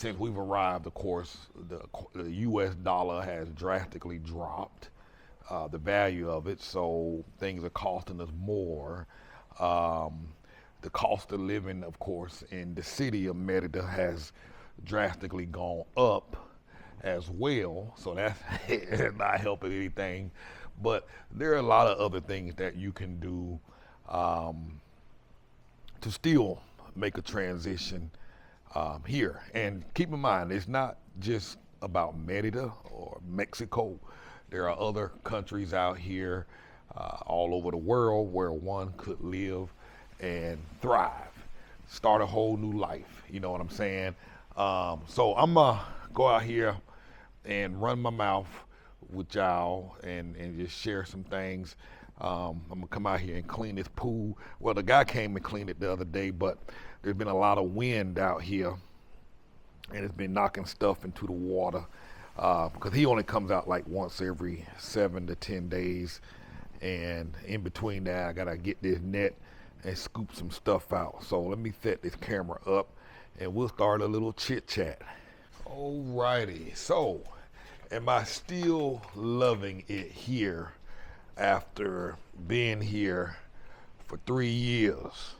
Since we've arrived, of course, the U.S. dollar has drastically dropped the value of it, so things are costing us more. Um, the cost of living, of course, in the city of Merida has drastically gone up as well, so that's not helping anything. But there are a lot of other things that you can do um, to still make a transition here. And keep in mind, it's not just about Merida or Mexico. There are other countries out here all over the world where one could live and thrive, start a whole new life. You know what I'm saying? So I'm gonna go out here and run my mouth with y'all and just share some things. I'm gonna come out here and clean this pool. Well, the guy came and cleaned it the other day, but there's been a lot of wind out here, and it's been knocking stuff into the water. Because he only comes out like once every 7 to 10 days, and in between that, I gotta get this net and scoop some stuff out. So let me set this camera up, and we'll start a little chit chat. Alrighty, so am I still loving it here after being here for 3 years?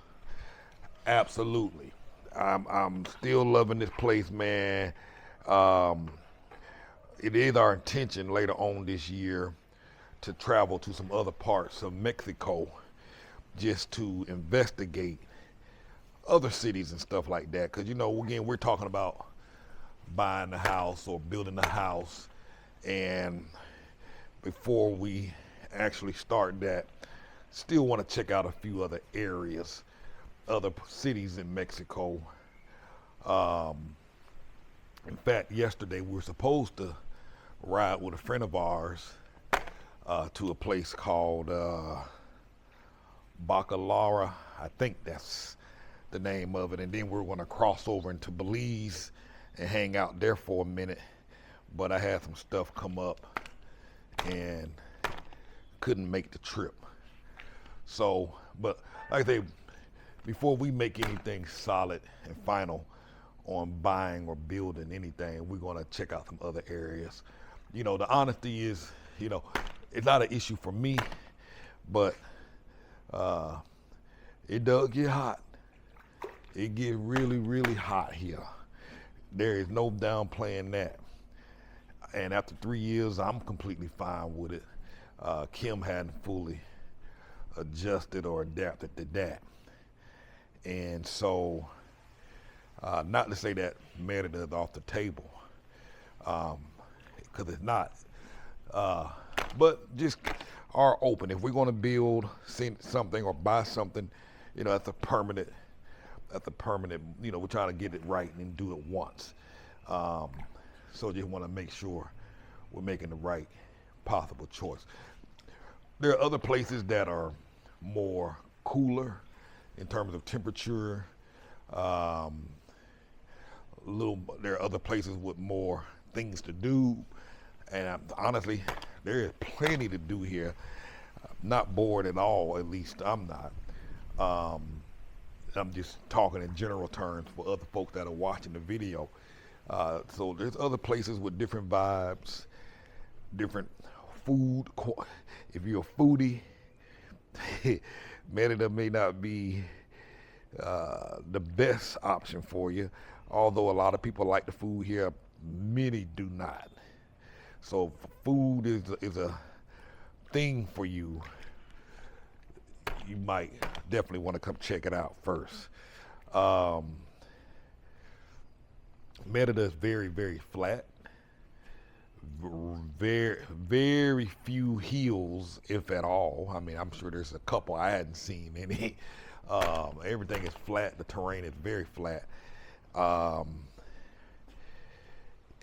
Absolutely. I'm still loving this place, man. Um, it is our intention later on this year to travel to some other parts of Mexico just to investigate other cities and stuff like that. Because, you know, again, we're talking about buying a house or building a house. And before we actually start that, still want to check out a few other areas, other cities in Mexico. Um, in fact, yesterday we were supposed to ride with a friend of ours to a place called Bacalara. I think that's the name of it. And then we were going to cross over into Belize and hang out there for a minute. But I had some stuff come up and couldn't make the trip. So, but like I say, before we make anything solid and final on buying or building anything, we're going to check out some other areas. You know, the honesty is, you know, it's not an issue for me, but it does get hot. It gets really, really hot here. There is no downplaying that. And after 3 years, I'm completely fine with it. Kim hadn't fully adjusted or adapted to that. And so, not to say that Merida is off the table, because it's not. But just are open. If we're going to build something or buy something, you know, that's a permanent. You know, we're trying to get it right and do it once. So just want to make sure we're making the right possible choice. There are other places that are more cooler in terms of temperature. There are other places with more things to do, and honestly, there is plenty to do here. Not bored at all, at least I'm not. I'm just talking in general terms for other folks that are watching the video. So there's other places with different vibes, different food. If you're a foodie, Merida may not be the best option for you. Although a lot of people like the food here, many do not. So food is a thing for you. You might definitely want to come check it out first. Merida is very, very flat. Very, very few hills, if at all. I mean, I'm sure there's a couple. I hadn't seen any. Everything is flat. The terrain is very flat.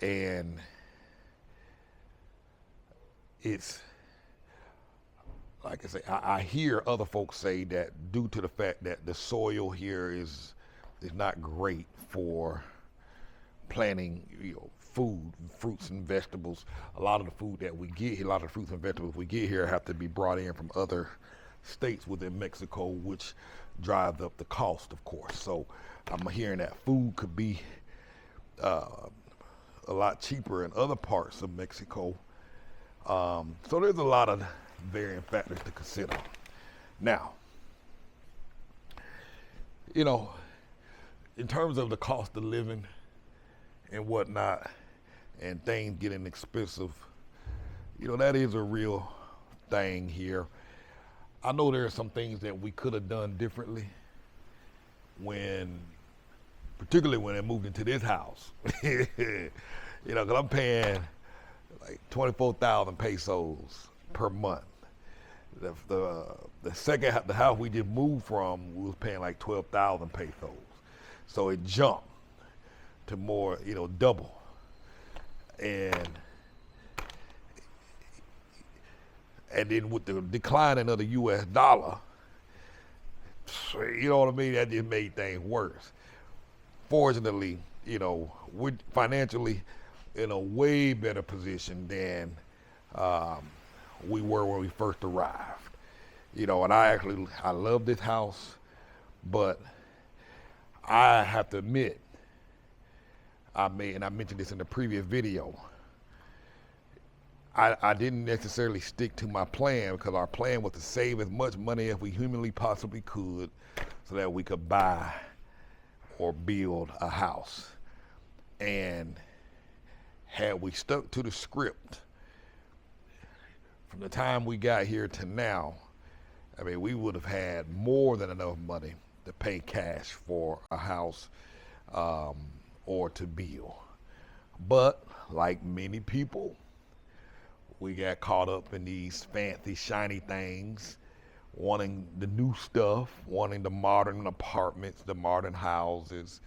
And it's, like I say, I hear other folks say that due to the fact that the soil here is not great for planting, you know, food, fruits and vegetables. A lot of the food that we get here, a lot of the fruits and vegetables we get here have to be brought in from other states within Mexico, which drives up the cost, of course. So I'm hearing that food could be a lot cheaper in other parts of Mexico. So there's a lot of varying factors to consider. Now, you know, in terms of the cost of living and whatnot, and things getting expensive, that is a real thing here. I know there are some things that we could have done differently particularly when I moved into this house. Because I'm paying like 24,000 pesos per month. The house we just moved from, we was paying like 12,000 pesos. So it jumped to more, double. And then with the declining of the U.S. dollar, you know what I mean? That just made things worse. Fortunately, we're financially in a way better position than we were when we first arrived. And I love this house, but I have to admit, and I mentioned this in the previous video, I didn't necessarily stick to my plan because our plan was to save as much money as we humanly possibly could so that we could buy or build a house. And had we stuck to the script from the time we got here to now, we would have had more than enough money to pay cash for a house or to build. But like many people, we got caught up in these fancy, shiny things, wanting the new stuff, wanting the modern apartments, the modern houses,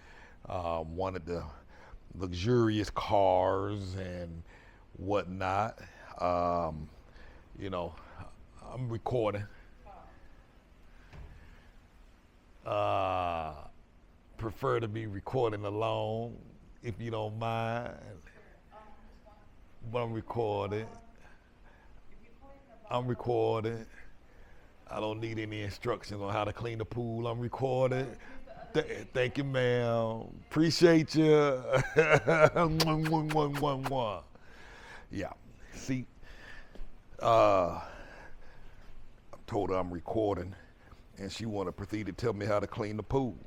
wanted the luxurious cars and whatnot. I'm recording. Prefer to be recording alone, if you don't mind. But I'm recording. I don't need any instructions on how to clean the pool. I'm recording. Thank you, ma'am. Appreciate you. Yeah. See, I told her I'm recording, and she wanted to proceed to tell me how to clean the pool.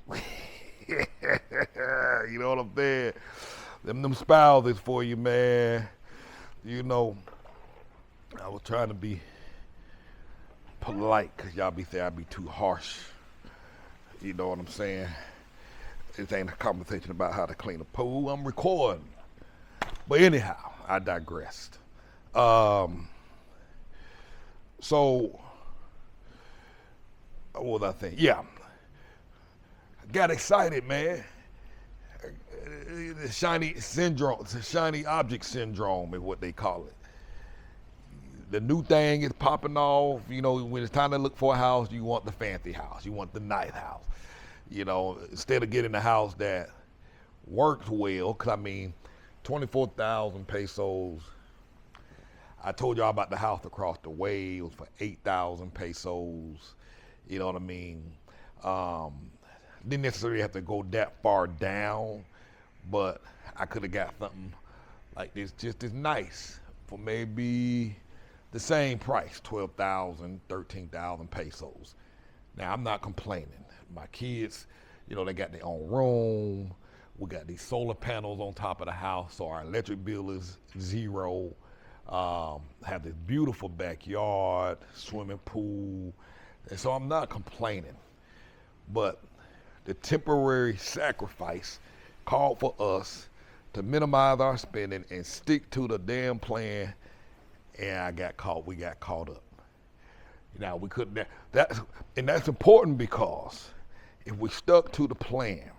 You know what I'm saying? Them spouses for you, man. I was trying to be polite because y'all be saying I be too harsh. You know what I'm saying? This ain't a conversation about how to clean a pool. I'm recording. But anyhow, I digressed. So, what was I saying? Yeah. Got excited, man. The shiny syndrome, the shiny object syndrome is what they call it. The new thing is popping off. When it's time to look for a house, you want the fancy house. You want the nice house. Instead of getting a house that works well, because 24,000 pesos. I told y'all about the house across the way. It was for 8,000 pesos. You know what I mean? Didn't necessarily have to go that far down, but I could have got something like this, just as nice for maybe the same price, 12,000, 13,000 pesos. Now, I'm not complaining. My kids, they got their own room. We got these solar panels on top of the house, so our electric bill is zero. Have this beautiful backyard, swimming pool, and so I'm not complaining. But the temporary sacrifice called for us to minimize our spending and stick to the damn plan, and we got caught up. We couldn't, that's important because if we stuck to the plan,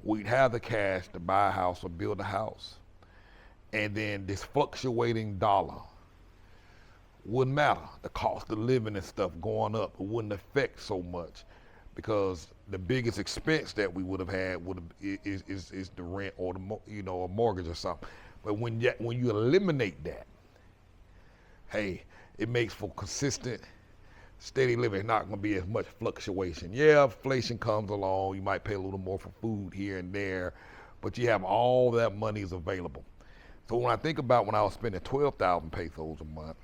we'd have the cash to buy a house or build a house. And then this fluctuating dollar wouldn't matter. The cost of living and stuff going up, it wouldn't affect so much because the biggest expense that we would have had is the rent or a mortgage or something. But when you eliminate that, hey, it makes for consistent, steady living. It's not going to be as much fluctuation. Yeah, inflation comes along. You might pay a little more for food here and there, but you have all that money is available. So when I think about when I was spending 12,000 pesos a month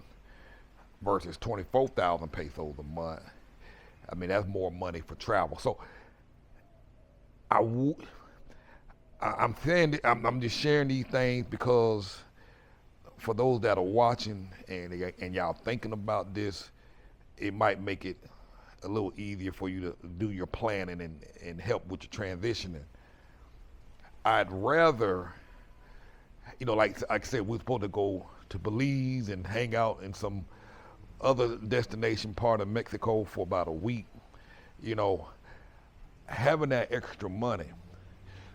versus 24,000 pesos a month, I mean, that's more money for travel. So I'm saying, I'm just sharing these things because for those that are watching and y'all thinking about this, it might make it a little easier for you to do your planning and help with your transitioning. I'd rather, like I said, we're supposed to go to Belize and hang out in some other destination part of Mexico for about a week. Having that extra money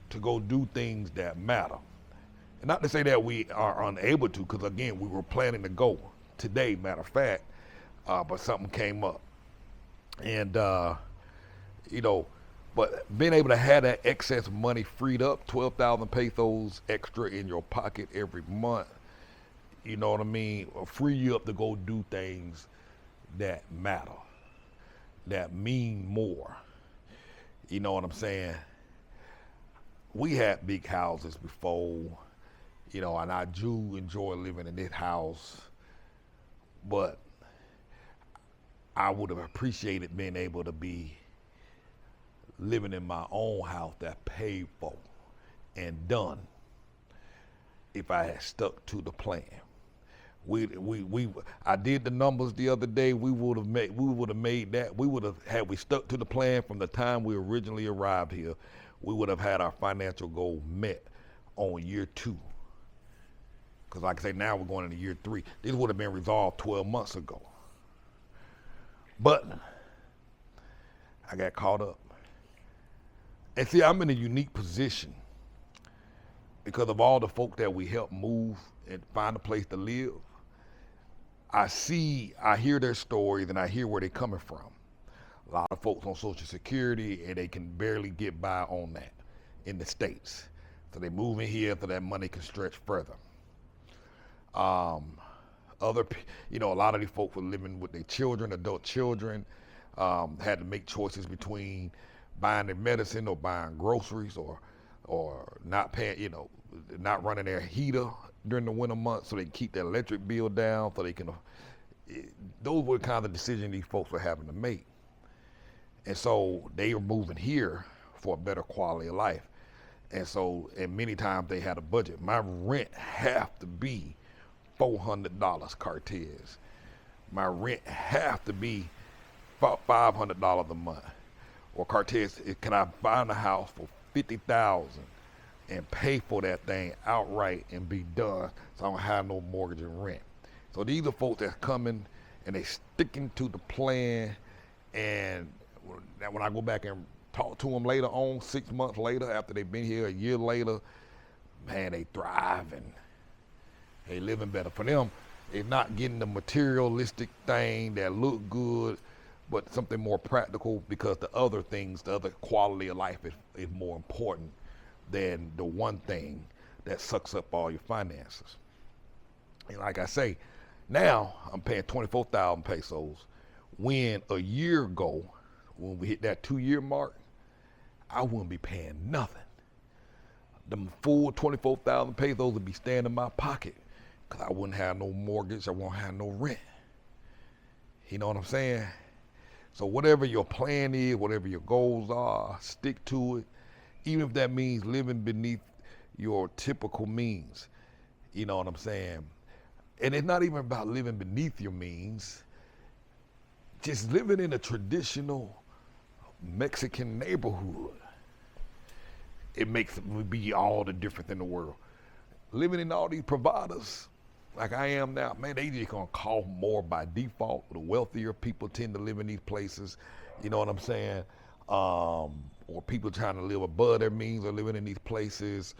to go do things that matter. And not to say that we are unable to, because again, we were planning to go today, matter of fact, but something came up. And, but being able to have that excess money freed up, 12,000 pesos extra in your pocket every month, you know what I mean, will free you up to go do things that matter, that mean more. You know what I'm saying? We had big houses before, and I do enjoy living in this house, but I would have appreciated being able to be living in my own house that paid for and done if I had stuck to the plan. I did the numbers the other day. We would have made that. Had we stuck to the plan from the time we originally arrived here, we would have had our financial goal met on year 2. Because like I say, now we're going into year 3. This would have been resolved 12 months ago. But I got caught up. And see, I'm in a unique position because of all the folk that we help move and find a place to live. I hear their stories and I hear where they're coming from. A lot of folks on Social Security and they can barely get by on that in the States. So they move in here so that money can stretch further. A lot of these folks were living with their children, adult children, had to make choices between buying their medicine or buying groceries or not paying, not running their heater during the winter months so they can keep their electric bill down so they can, those were the kind of decisions these folks were having to make. And so they were moving here for a better quality of life. And many times they had a budget. My rent have to be $400 Cartez. My rent have to be $500 a month. Or Cartez, can I find a house for $50,000 and pay for that thing outright and be done so I don't have no mortgage and rent? So these are folks that's coming and they sticking to the plan, and when I go back and talk to them later on, 6 months later, after they've been here a year later, man, they thriving. They living better. For them, it's not getting the materialistic thing that look good, but something more practical, because the other things, the other quality of life is more important than the one thing that sucks up all your finances. And like I say, now I'm paying 24,000 pesos. When a year ago, when we hit that 2-year mark, I wouldn't be paying nothing. The full 24,000 pesos would be staying in my pocket because I wouldn't have no mortgage, I won't have no rent. You know what I'm saying? So whatever your plan is, whatever your goals are, stick to it, even if that means living beneath your typical means. You know what I'm saying? And it's not even about living beneath your means. Just living in a traditional Mexican neighborhood, it makes it be all the difference in the world. Living in all these providers, like I am now, man, they just gonna cost more by default. The wealthier people tend to live in these places, you know what I'm saying? Or people trying to live above their means are living in these places.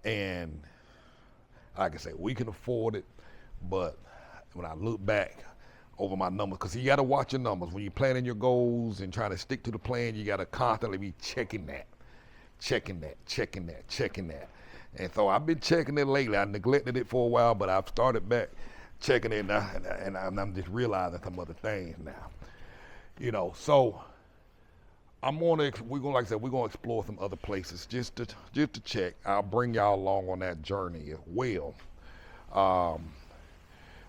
And like I say, we can afford it, but when I look back over my numbers, because you got to watch your numbers. When you're planning your goals and trying to stick to the plan, you got to constantly be checking that. And so I've been checking it lately. I neglected it for a while, but I've started back checking it now, and I'm just realizing some other things now. So we're gonna, like I said, we're gonna explore some other places just to check. I'll bring y'all along on that journey as well. Um,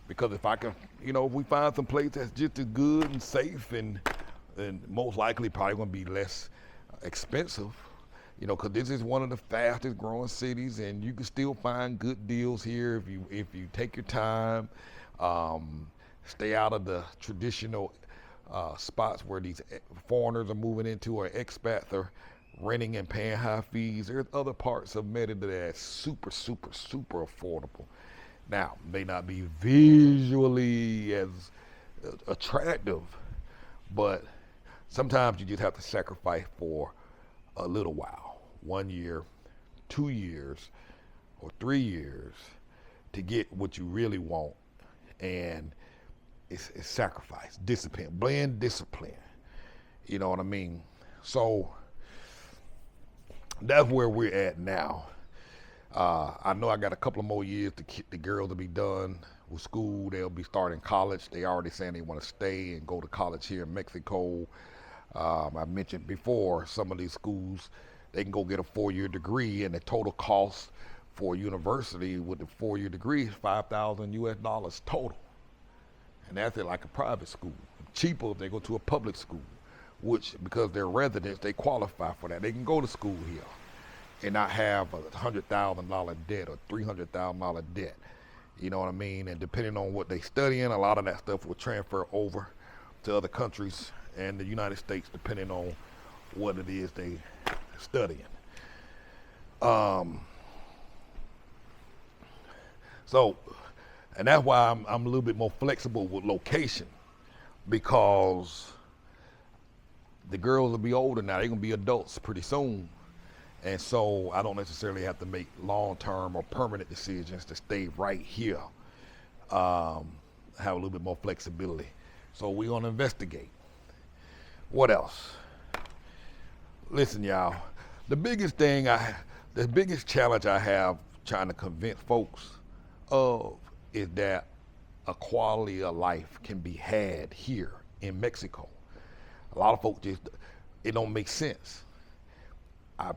because if I can, if we find some place that's just as good and safe and most likely probably gonna be less expensive, because this is one of the fastest growing cities, and you can still find good deals here if you take your time, stay out of the traditional spots where these foreigners are moving into, or expats are renting and paying high fees. There's other parts of Merida that's super, super, super affordable. Now, may not be visually as attractive, but sometimes you just have to sacrifice for a little while, 1 year, 2 years, or 3 years to get what you really want. And it's sacrifice, discipline, blend discipline. You know what I mean? So that's where we're at now. I know I got a couple of more years to the girls to be done with school. They'll be starting college. They already saying they want to stay and go to college here in Mexico. I mentioned before, some of these schools, they can go get a 4-year degree, and the total cost for a university with the 4-year degree is $5,000 total. And that's at like a private school. Cheaper if they go to a public school, which, because they're residents, they qualify for that. They can go to school here and not have a $100,000 debt or $300,000 debt. You know what I mean? And depending on what they study in, a lot of that stuff will transfer over to other countries and the United States, depending on what it is they studying. So, and that's why I'm a little bit more flexible with location, because the girls will be older now. They're gonna be adults pretty soon. And so I don't necessarily have to make long-term or permanent decisions to stay right here. Have a little bit more flexibility. So we're gonna investigate. What else? Listen, y'all, the biggest challenge I have trying to convince folks of is that a quality of life can be had here in Mexico. A lot of folks it don't make sense. I've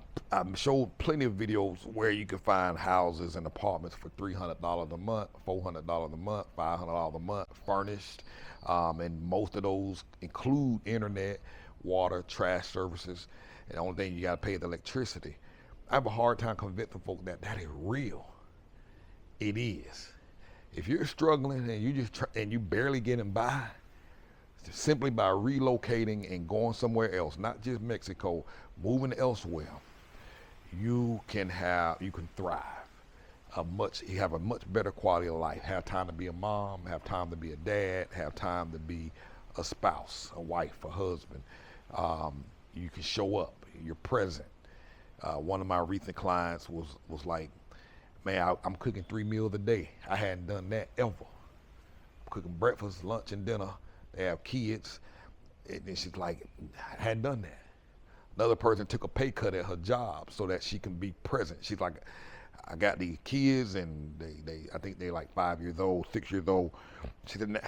showed plenty of videos where you can find houses and apartments for $300 a month, $400 a month, $500 a month, furnished, and most of those include internet, water, trash services, and the only thing you got to pay is electricity. I have a hard time convincing folks that is real. It is. If you're struggling and you barely getting by, simply by relocating and going somewhere else, not just Mexico, moving elsewhere, you can thrive. You have a much better quality of life. Have time to be a mom, have time to be a dad, have time to be a spouse, a wife, a husband. You can show up, you're present. One of my recent clients was like, man, I'm cooking 3 meals a day. I hadn't done that ever. I'm cooking breakfast, lunch, and dinner. They have kids. And then she's like, I hadn't done that. Another person took a pay cut at her job so that she can be present. She's like, I got these kids, and I think they're like 5 years old, 6 years old. She said,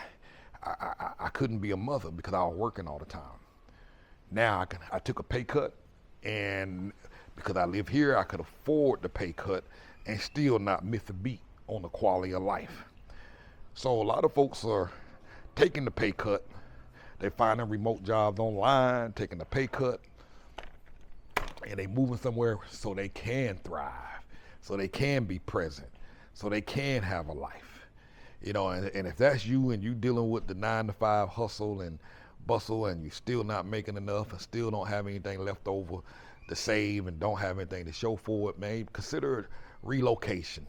I couldn't be a mother because I was working all the time. Now I took a pay cut, and because I live here, I could afford the pay cut and still not miss a beat on the quality of life. So a lot of folks are taking the pay cut. They're finding remote jobs online, taking the pay cut, and they moving somewhere so they can thrive, so they can be present, so they can have a life. And if that's you and you dealing with the 9-to-5 hustle and bustle, and you still not making enough and still don't have anything left over to save and don't have anything to show for it, man, consider relocation.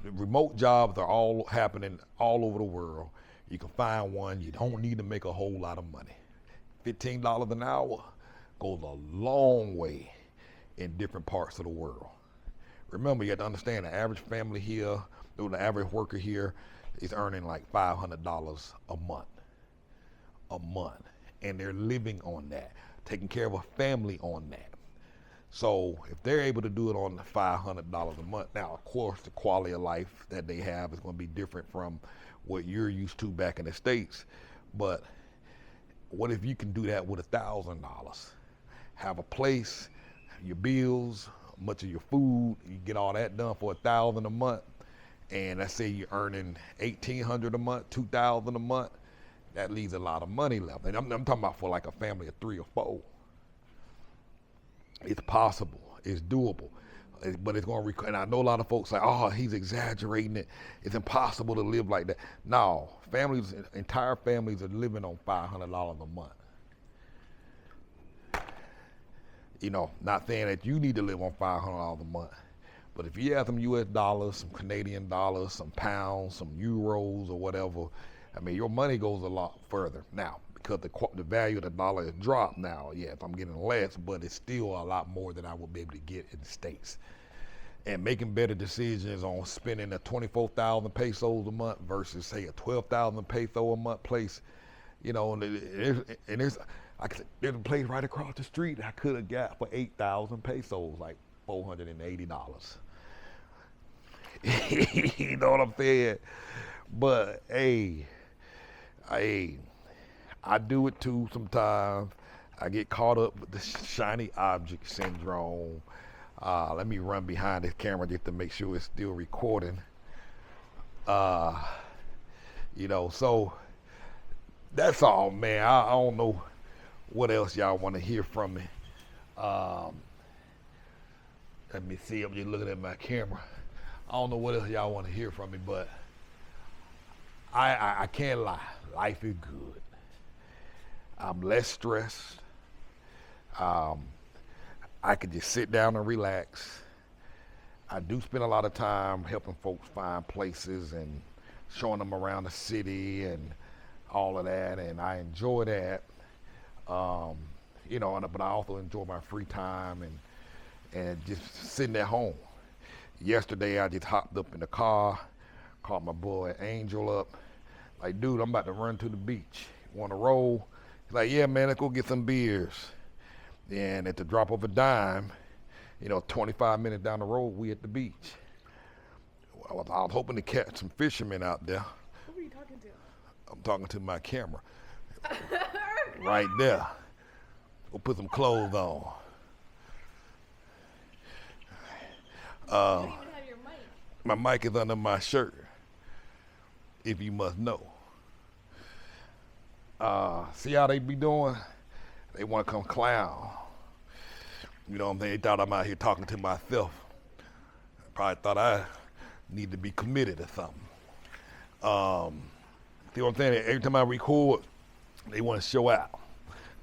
Remote jobs are all happening all over the world. You can find one. You don't need to make a whole lot of money. $15 an hour goes a long way in different parts of the world. Remember, you have to understand the average family here, the average worker here is earning like $500 a month. And they're living on that, taking care of a family on that. So if they're able to do it on $500 a month, now of course the quality of life that they have is going to be different from what you're used to back in the States. But What if you can do that with $1,000? Have a place, your bills, much of your food, you get all that done for $1,000 a month. And let's say you're earning $1,800 a month, $2,000 a month. That leaves a lot of money left. And I'm talking about for like a family of 3 or 4. It's possible. It's doable. But it's going to require, and I know a lot of folks say, oh, he's exaggerating it. It's impossible to live like that. No, entire families are living on $500 a month. You know, not saying that you need to live on $500 a month. But if you have some US dollars, some Canadian dollars, some pounds, some euros or whatever, I mean, your money goes a lot further. Now, because the value of the dollar has dropped now, yes, I'm getting less, but it's still a lot more than I would be able to get in the States. And making better decisions on spending a 24,000 pesos a month versus, say, a 12,000 peso a month place, you know, and there's a place right across the street I could have got for 8,000 pesos, like $480. You know what I'm saying? But hey, I do it too sometimes. I get caught up with the shiny object syndrome. Let me run behind this camera just to make sure it's still recording. You know, so that's all, man. I don't know what else y'all want to hear from me. Let me see. I'm just looking at my camera. I don't know what else y'all want to hear from me, but I can't lie. Life is good. I'm less stressed. I can just sit down and relax. I do spend a lot of time helping folks find places and showing them around the city and all of that, and I enjoy that. You know, but I also enjoy my free time and just sitting at home. Yesterday, I just hopped up in the car, called my boy Angel up. Like, dude, I'm about to run to the beach. Want to roll? He's like, yeah, man, let's go get some beers. And at the drop of a dime, you know, 25 minutes down the road, we at the beach. I was hoping to catch some fishermen out there. Who were you talking to? I'm talking to my camera. Right there. We'll put some clothes on. You don't even have your mic. My mic is under my shirt, if you must know. See how they be doing? They want to come clown. You know what I'm saying? They thought I'm out here talking to myself. Probably thought I need to be committed or something. See what I'm saying? Every time I record, they want to show out.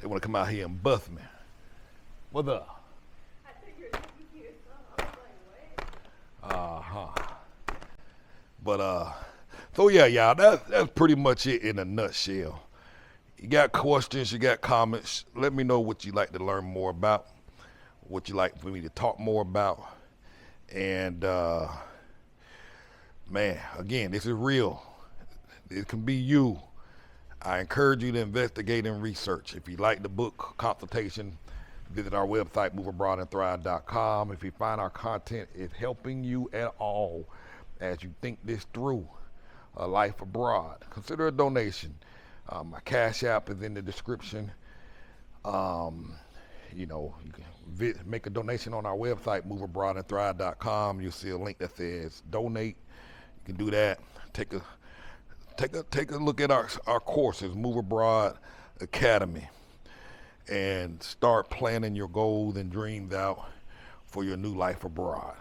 They want to come out here and bust me. What's up? I think you're talking to yourself. I was like, what? But so yeah, y'all, that's pretty much it in a nutshell. You got questions, you got comments, let me know what you'd like to learn more about, what you'd like for me to talk more about. And man, again, this is real. It can be you. I encourage you to investigate and research. If you like the book consultation, visit our website, moveabroadandthrive.com. If you find our content is helping you at all as you think this through, a life abroad, consider a donation. My Cash App is in the description. You know, you can make a donation on our website, moveabroadandthrive.com. You'll see a link that says donate. You can do that. Take a look at our courses, Move Abroad Academy, and start planning your goals and dreams out for your new life abroad.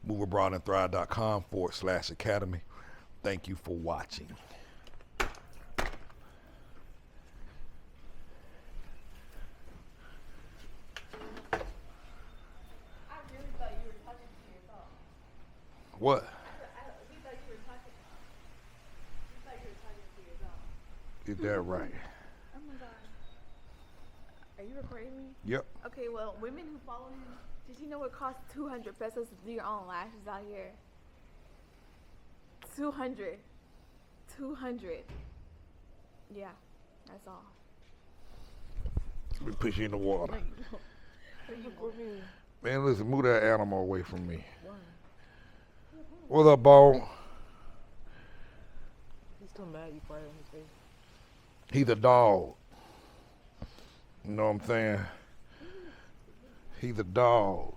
moveabroadandthrive.com/academy. Thank you for watching. What? We thought you were talking to yourself. Is that right? Oh my God. Are you recording me? Yep. Okay, well, women who follow him, did you know it costs 200 pesos to do your own lashes out here? 200. Yeah, that's all. Let me push you in the water. No, you don't. What are you recording? Man, listen, move that animal away from me. What's up, Bo? He's still mad you farted on his face. He's a dog. You know what I'm saying? He's a dog.